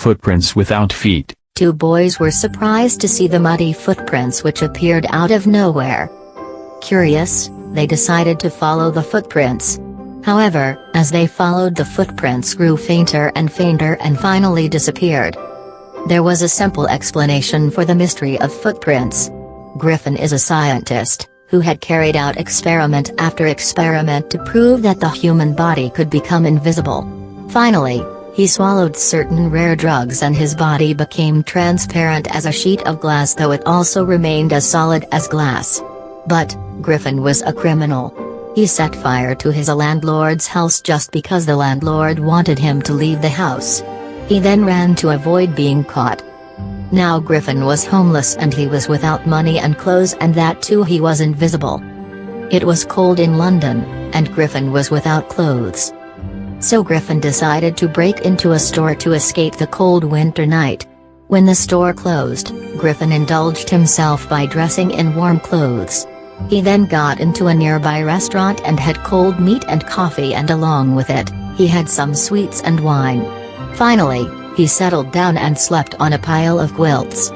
footprints without feet. Two boys were surprised to see the muddy footprints which appeared out of nowhere. Curious, they decided to follow the footprints. However, as they followed, the footprints grew fainter and fainter and finally disappeared. There was a simple explanation for the mystery of footprints. Griffin is a scientist, who had carried out experiment after experiment to prove that the human body could become invisible. Finally, he swallowed certain rare drugs and his body became transparent as a sheet of glass, though it also remained as solid as glass. But, Griffin was a criminal. He set fire to his landlord's house just because the landlord wanted him to leave the house. He then ran to avoid being caught. Now Griffin was homeless and he was without money and clothes, and that too he was invisible. It was cold in London, and Griffin was without clothes. So Griffin decided to break into a store to escape the cold winter night. When the store closed, Griffin indulged himself by dressing in warm clothes. He then got into a nearby restaurant and had cold meat and coffee, and along with it, he had some sweets and wine. Finally, he settled down and slept on a pile of quilts.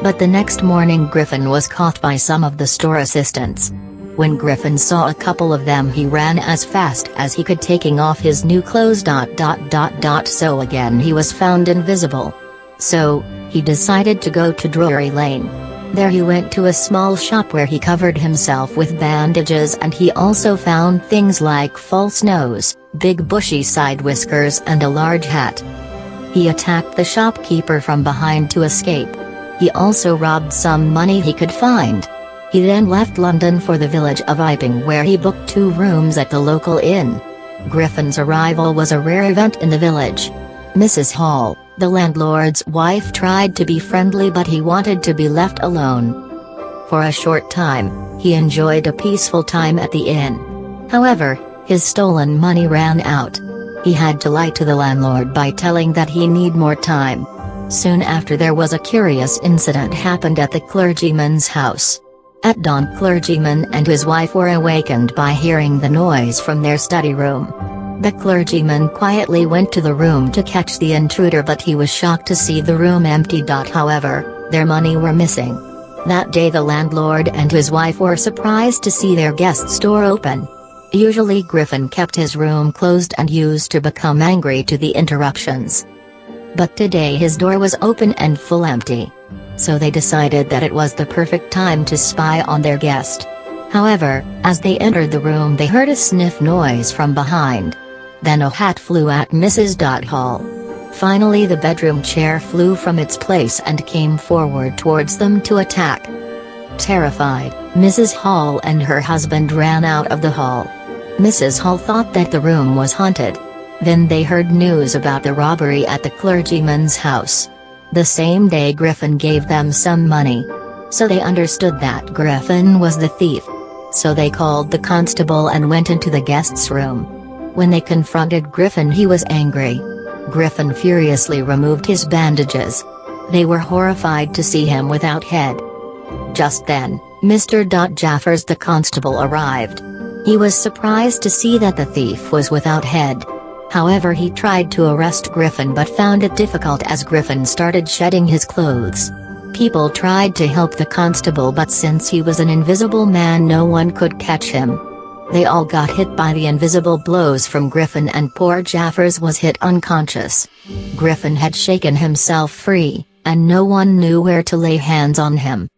But the next morning Griffin was caught by some of the store assistants. When Griffin saw a couple of them, he ran as fast as he could, taking off his new clothes. So again he was found invisible. So, he decided to go to Drury Lane. There he went to a small shop where he covered himself with bandages, and he also found things like false nose, big bushy side whiskers and a large hat. He attacked the shopkeeper from behind to escape. He also robbed some money he could find. He then left London for the village of Iping, where he booked 2 rooms at the local inn. Griffin's arrival was a rare event in the village. Mrs. Hall, the landlord's wife, tried to be friendly, but he wanted to be left alone. For a short time, he enjoyed a peaceful time at the inn. However, his stolen money ran out. He had to lie to the landlord by telling that he need more time. Soon after, there was a curious incident happened at the clergyman's house. At dawn, clergyman and his wife were awakened by hearing the noise from their study room. The clergyman quietly went to the room to catch the intruder, but he was shocked to see the room empty. However, their money were missing. That day the landlord and his wife were surprised to see their guest's door open. Usually Griffin kept his room closed and used to become angry to the interruptions. But today his door was open and full empty. So they decided that it was the perfect time to spy on their guest. However, as they entered the room, they heard a sniff noise from behind. Then a hat flew at Mrs. Hall. Finally the bedroom chair flew from its place and came forward towards them to attack. Terrified, Mrs. Hall and her husband ran out of the hall. Mrs. Hall thought that the room was haunted. Then they heard news about the robbery at the clergyman's house. The same day Griffin gave them some money. So they understood that Griffin was the thief. So they called the constable and went into the guest's room. When they confronted Griffin, he was angry. Griffin furiously removed his bandages. They were horrified to see him without head. Just then, Mr. Jaffers the constable arrived. He was surprised to see that the thief was without head. However, he tried to arrest Griffin but found it difficult as Griffin started shedding his clothes. People tried to help the constable, but since he was an invisible man, no one could catch him. They all got hit by the invisible blows from Griffin, and poor Jaffers was hit unconscious. Griffin had shaken himself free, and no one knew where to lay hands on him.